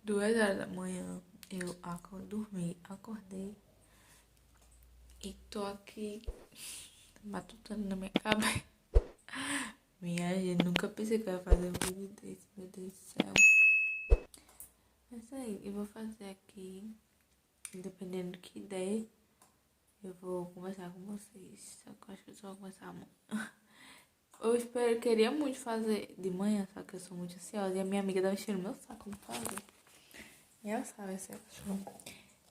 2 horas da manhã eu dormi, acordei e tô aqui matutando na minha cabeça. Minha gente, nunca pensei que eu ia fazer um vídeo desse, meu Deus do céu. É isso aí, eu vou fazer aqui, dependendo do que der, eu vou conversar com vocês. Só que eu acho que eu só vou começar amanhã. Queria muito fazer de manhã, só que eu sou muito ansiosa e a minha amiga tava enchendo meu saco de fazer. E ela sabe essa cachorro.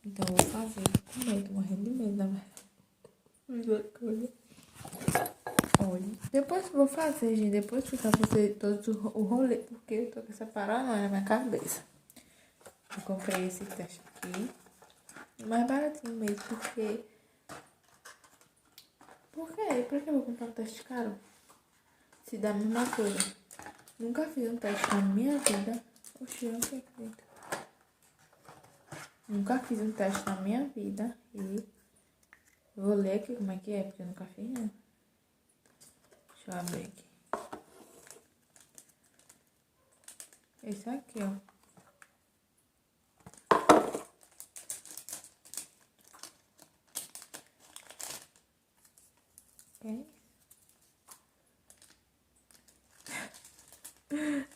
Então eu vou fazer com medo, morrendo de medo, na verdade. Olha, depois que eu vou fazer, gente, depois que eu fazer todo o rolê, porque eu tô com essa paranoia na minha cabeça. Eu comprei esse teste aqui, mais baratinho mesmo, porque... Por quê? Pra que eu vou comprar um teste caro? Se dá a mesma coisa. Nunca fiz um teste na minha vida. Oxi, eu não sei acredito. Nunca fiz um teste na minha vida e vou ler aqui como é que é, porque eu nunca fiz, não. Deixa eu abrir aqui. Esse aqui, ó. Ok?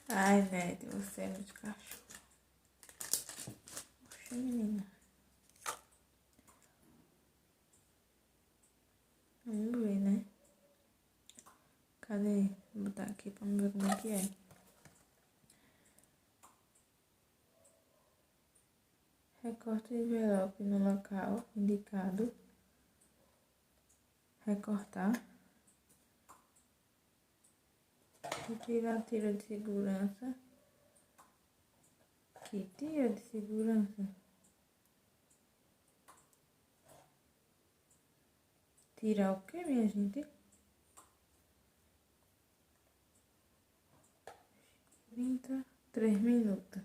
Ai, Ned, você é muito cachorro. Poxa, menina. Vamos ver, né? Cadê? Vou botar aqui pra ver como é que é. Recorte o envelope no local indicado. Recortar. Retirar a tira de segurança. Que tira de segurança? Tirar o que, minha gente? 33 minutos.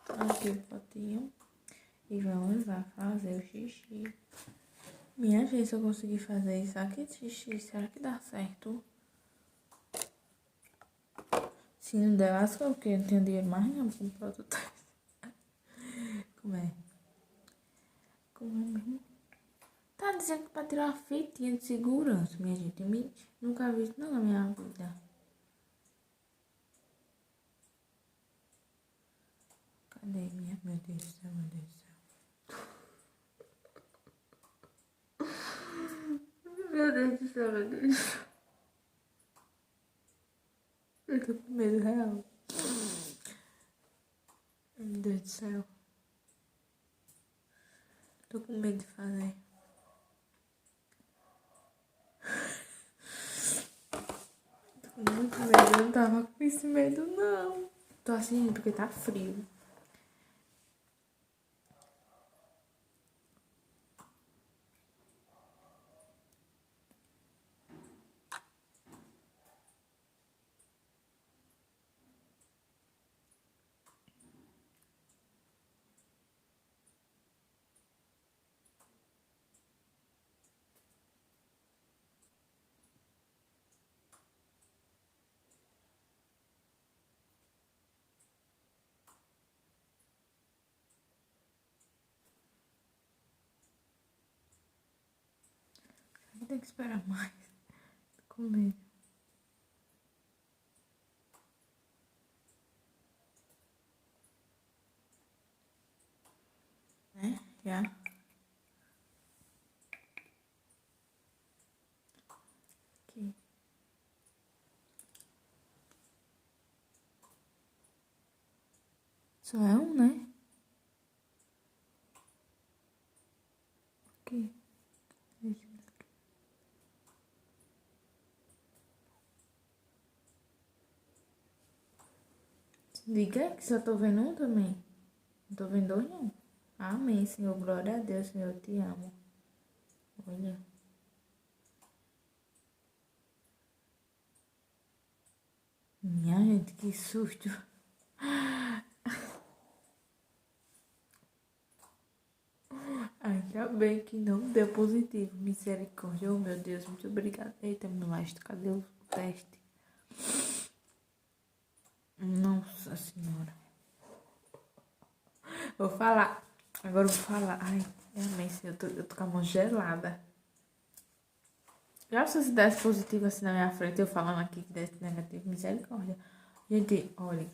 Aqui o potinho. E vamos lá fazer o xixi. Minha gente, se eu conseguir fazer isso aqui de xixi, será que dá certo? Se não der, lasca, porque eu não tenho dinheiro mais não pra comprar outro teste. Como é? Como é mesmo? Tá dizendo que pra tirar uma fitinha de segurança, minha gente. Nunca vi isso não na minha vida. Cadê minha? Meu Deus do céu, meu Deus do céu. Meu Deus do céu, meu Deus do céu. Eu tô com medo real. Meu Deus do céu. Tô com medo de fazer. Tô com muito medo. Eu não tava com esse medo, não. Tô assim porque tá frio. Tem que esperar mais. Tô com medo. Né? Já. Aqui. Só é um, né? Aqui. Diga que só tô vendo um também. Não tô vendo dois, não. Amém, Senhor. Glória a Deus, Senhor. Eu te amo. Olha. Minha gente, que susto. Ainda bem que não deu positivo. Misericórdia. Oh, meu Deus, muito obrigada. Eita, meu maestro, cadê o teste? Nossa Senhora. Vou falar. Agora eu vou falar. Ai, realmente, eu tô com a mão gelada. Já se desse positivo assim na minha frente, eu falando aqui que desse negativo, misericórdia. Gente, olha,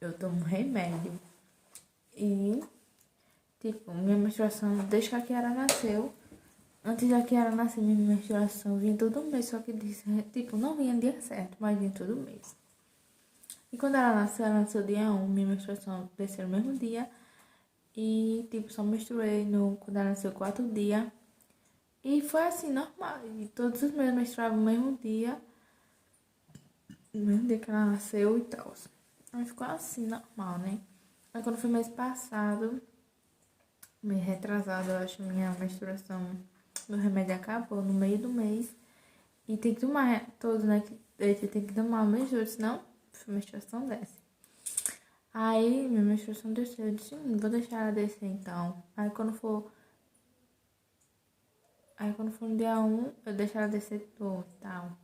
eu tomo remédio. E, tipo, minha menstruação, desde que a Kiara nasceu, antes da Kiara nascer, minha menstruação vinha todo mês, só que, tipo, não vinha dia certo, mas vinha todo mês. E quando ela nasceu dia 1, minha menstruação desceu no mesmo dia. E, tipo, só menstruei quando ela nasceu 4 dias. E foi assim, normal. E todos os meses menstruavam no mesmo dia. No mesmo dia que ela nasceu e tal. Aí ficou assim, normal, né? Aí quando foi mês passado, mês retrasado, eu acho, minha menstruação, meu remédio acabou no meio do mês. E tem que tomar todos, né? Tem que tomar o mês todo, senão a menstruação desce. Aí minha menstruação desceu, eu disse, vou deixar ela descer então. Aí quando for no dia 1, eu deixo ela descer todo e tal.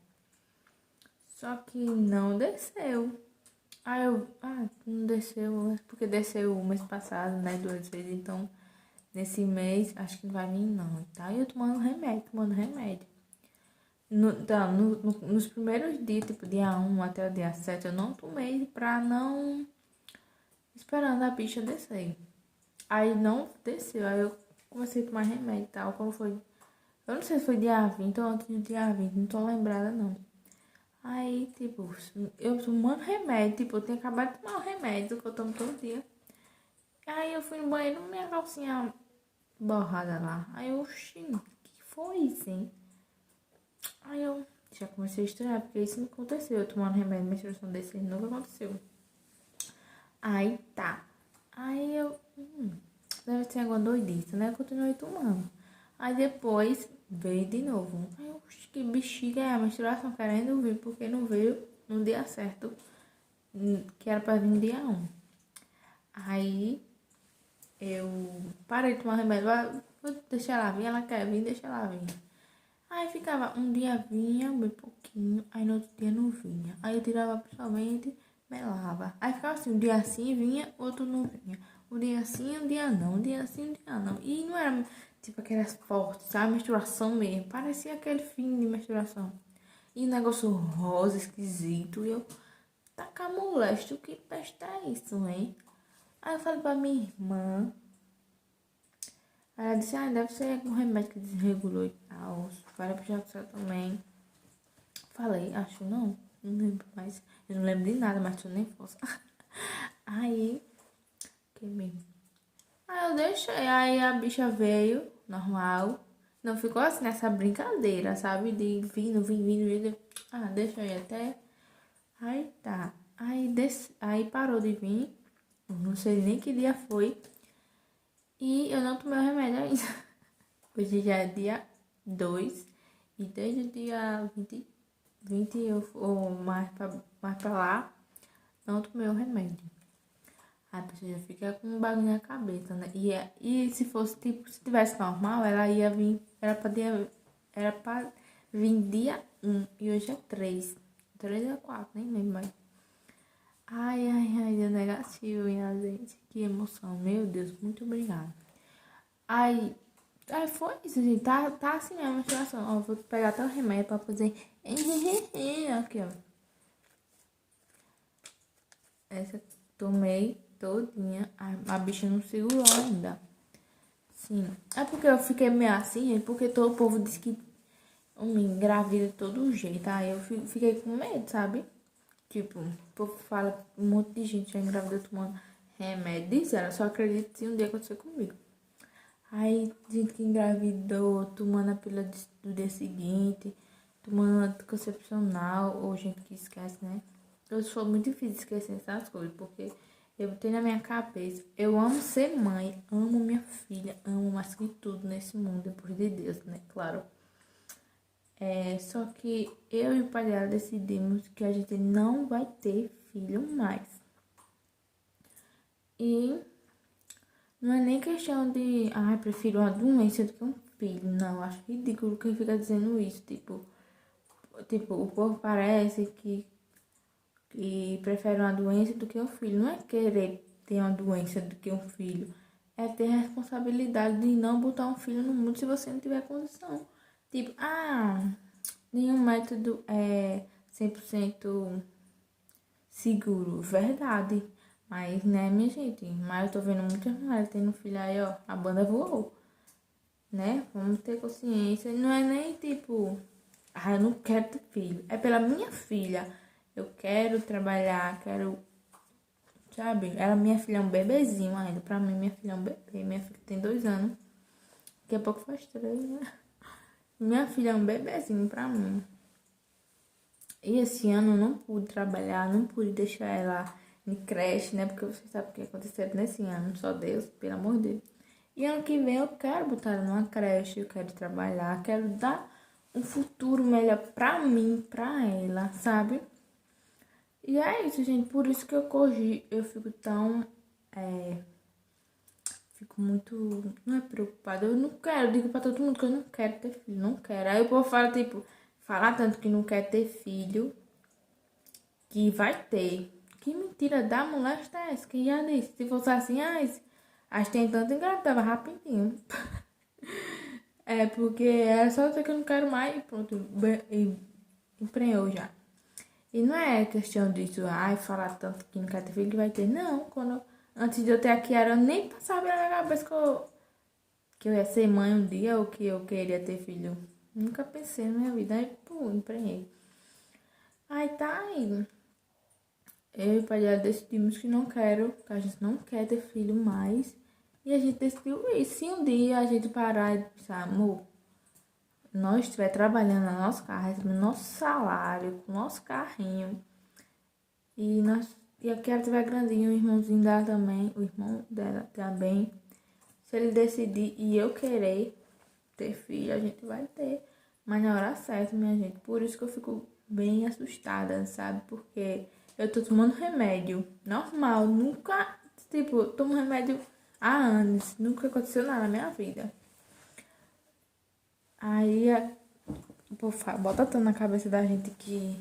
Só que não desceu. Aí não desceu, porque desceu o mês passado, né, 2 vezes. Então, nesse mês, acho que não vai vir não. Tá? E eu tomando remédio. Nos primeiros dias, tipo dia 1 até o dia 7, eu não tomei pra não... Esperando a bicha descer. Aí não desceu, aí eu comecei a tomar remédio e tal. Quando foi... Eu não sei se foi dia 20 ou antes do dia 20, não tô lembrada não. Aí, tipo, eu tomando remédio, tipo, eu tinha acabado de tomar o remédio que eu tomo todo dia. Aí eu fui no banheiro, minha calcinha borrada lá. Aí eu, oxi, o que foi isso, hein? Aí eu já comecei a estranhar, porque isso não aconteceu. Eu tomando remédio, menstruação desse nunca aconteceu. Aí tá. Aí eu, deve ser alguma doidice, né? Eu continuei tomando. Aí depois veio de novo. Aí eu, oxi, que bexiga é a menstruação querendo vir, porque não veio no dia certo, que era pra vir no dia 1. Aí eu parei de tomar remédio, vou deixar ela vir, ela quer vir, deixa ela vir. Aí ficava, um dia vinha, bem pouquinho, aí no outro dia não vinha. Aí eu tirava pessoalmente, melava. Aí ficava assim, um dia assim vinha, outro não vinha. Um dia assim, um dia não, um dia assim, um dia não. E não era tipo aquelas fortes, sabe? Menstruação mesmo. Parecia aquele fim de menstruação. E um negócio rosa, esquisito. E eu, taca molesto, que peste é isso, hein? Aí eu falei pra minha irmã. Aí ela disse, deve ser algum remédio que desregulou e tal. Falei pro Jacó também. Falei, acho não lembro mais. Eu não lembro de nada, mas tu nem fosse. Aí, que mesmo. Aí eu deixei, aí a bicha veio, normal. Não ficou assim nessa brincadeira, sabe? De vindo. Deixa eu ir até. Aí tá. Aí parou de vir. Não sei nem que dia foi. E eu não tomei o remédio ainda. Hoje já é dia 2. E desde o dia 20 ou mais pra lá, não tomei o remédio. Aí a pessoa já fica com um bagulho na cabeça, né? E se fosse, tipo, se tivesse normal, ela ia vir, era pra vir dia 1 e hoje é 3. 3 ou 4, nem lembro mais. Ai, deu negativo, minha gente. Que emoção, meu Deus, muito obrigada. Aí foi isso, gente. Tá assim mesmo a situação. Ó, vou pegar até o remédio pra fazer. Aqui, ó. Essa tomei todinha. A bicha não segurou ainda. Sim. É porque eu fiquei meio assim, porque todo o povo diz que me engravida de todo jeito. Aí eu fiquei com medo, sabe? Tipo, o povo fala, um monte de gente já engravidou tomando remédio. Diz ela, só acredito se um dia acontecer comigo. Aí, gente que engravidou, tomando a pílula do dia seguinte, tomando anticoncepcional, ou gente que esquece, né? Eu sou muito difícil de esquecer essas coisas, porque eu tenho na minha cabeça, eu amo ser mãe, amo minha filha, amo mais que tudo nesse mundo, depois de Deus, né? Claro. Só que eu e o pai dela decidimos que a gente não vai ter filho mais. E não é nem questão de, prefiro uma doença do que um filho. Não, acho ridículo quem fica dizendo isso. Tipo, o povo parece que prefere uma doença do que um filho. Não é querer ter uma doença do que um filho. É ter responsabilidade de não botar um filho no mundo se você não tiver condição. Tipo, nenhum método é 100% seguro, verdade. Mas, né, minha gente? Mas eu tô vendo muitas mulheres tendo filho aí, ó. A banda voou, né? Vamos ter consciência. Não é nem tipo, eu não quero ter filho. É pela minha filha. Eu quero trabalhar, quero, sabe? Minha filha é um bebezinho ainda. Pra mim, minha filha é um bebê. Minha filha tem 2 anos. Daqui a pouco faz 3, né? Minha filha é um bebezinho pra mim. E esse ano eu não pude trabalhar, não pude deixar ela em creche, né? Porque você sabe o que aconteceu nesse ano, só Deus, pelo amor de Deus. E ano que vem eu quero botar ela numa creche, eu quero trabalhar, quero dar um futuro melhor pra mim, pra ela, sabe? E é isso, gente. Por isso que eu fico tão. Fico muito. Não é preocupada. Eu não quero. Eu digo pra todo mundo que eu não quero ter filho. Não quero. Aí o povo fala, tipo, falar tanto que não quer ter filho, que vai ter. Que mentira da molesta é essa? Quem já disse? Se fosse assim, as tem tanto engravidava rapidinho. É, porque é só dizer que eu não quero mais e pronto. E emprenhou já. E não é questão disso, falar tanto que não quer ter filho que vai ter. Não, antes de eu ter a Kiara, eu nem passava na minha cabeça que eu ia ser mãe um dia ou que eu queria ter filho. Nunca pensei na minha vida. Aí, pô, emprenhei. Aí tá aí. Eu e o pai dela decidimos que a gente não quer ter filho mais. E a gente decidiu isso. Se um dia a gente parar e pensar, amor, nós estiver trabalhando no nosso carro, recebendo nosso salário, com nosso carrinho, e a Kiara tiver grandinho, o irmãozinho dela também, o irmão dela também, se ele decidir e eu querer ter filho, a gente vai ter. Mas na hora certa, minha gente. Por isso que eu fico bem assustada, sabe? Porque eu tô tomando remédio normal. Nunca, tipo, eu tomo remédio há anos. Nunca aconteceu nada na minha vida. Aí, bota tanto na cabeça da gente que,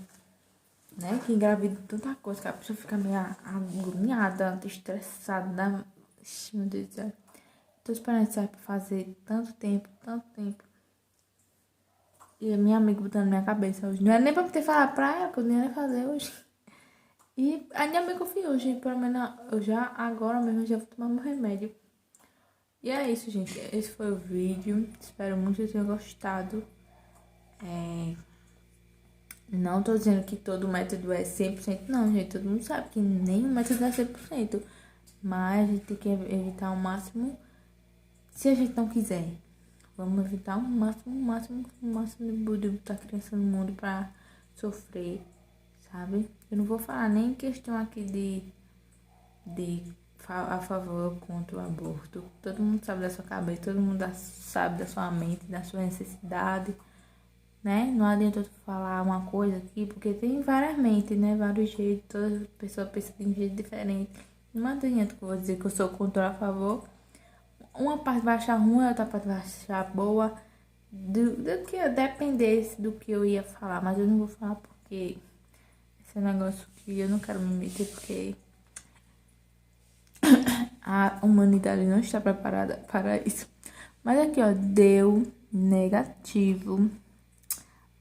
né, que engravida tanta coisa que a pessoa fica meio agoniada, estressada. Ixi, meu Deus do céu. Tô esperando isso aí pra fazer tanto tempo, tanto tempo. E a minha amiga botando na minha cabeça hoje. Não é nem pra me ter falado pra ela, que eu nem ia fazer hoje. E ainda bem que eu fui hoje. Pelo menos eu já, agora mesmo, já vou tomar meu remédio. E é isso, gente. Esse foi o vídeo. Espero muito que tenham gostado. Não tô dizendo que todo método é 100%. Não, gente. Todo mundo sabe que nenhum método é 100%. Mas a gente tem que evitar o máximo. Se a gente não quiser. Vamos evitar o máximo de botar a criança no mundo pra sofrer, sabe? Eu não vou falar nem questão aqui a favor ou contra o aborto. Todo mundo sabe da sua cabeça, todo mundo sabe da sua mente, da sua necessidade, né? Não adianta eu falar uma coisa aqui, porque tem várias mentes, né? Vários jeitos, toda pessoa pensa de um jeito diferente. Não adianta que eu vou dizer que eu sou contra ou a favor. Uma parte vai achar ruim, a outra parte vai achar boa. Do que eu dependesse do que eu ia falar. Mas eu não vou falar porque esse é um negócio que eu não quero me meter, porque a humanidade não está preparada para isso. Mas aqui, ó, deu negativo.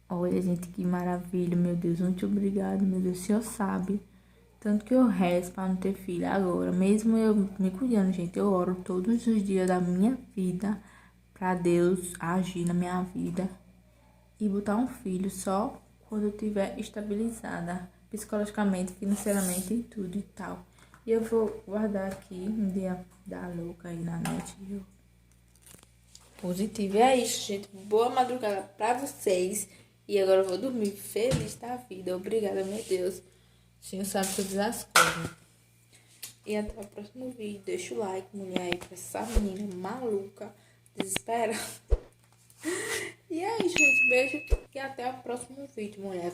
Olha, gente, que maravilha, meu Deus. Muito obrigada, meu Deus. O Senhor sabe. Tanto que eu rezo para não ter filho agora. Mesmo eu me cuidando, gente. Eu oro todos os dias da minha vida para Deus agir na minha vida e botar um filho só quando eu estiver estabilizada psicologicamente, financeiramente e tudo e tal. E eu vou guardar aqui um dia da louca aí na net. Positivo. E é isso, gente. Boa madrugada para vocês. E agora eu vou dormir feliz da vida. Obrigada, meu Deus. O Senhor sabe todas as coisas. E até o próximo vídeo. Deixa o like, mulher, aí pra essa menina maluca, desesperada. E é isso, gente. Beijo e até o próximo vídeo, mulher.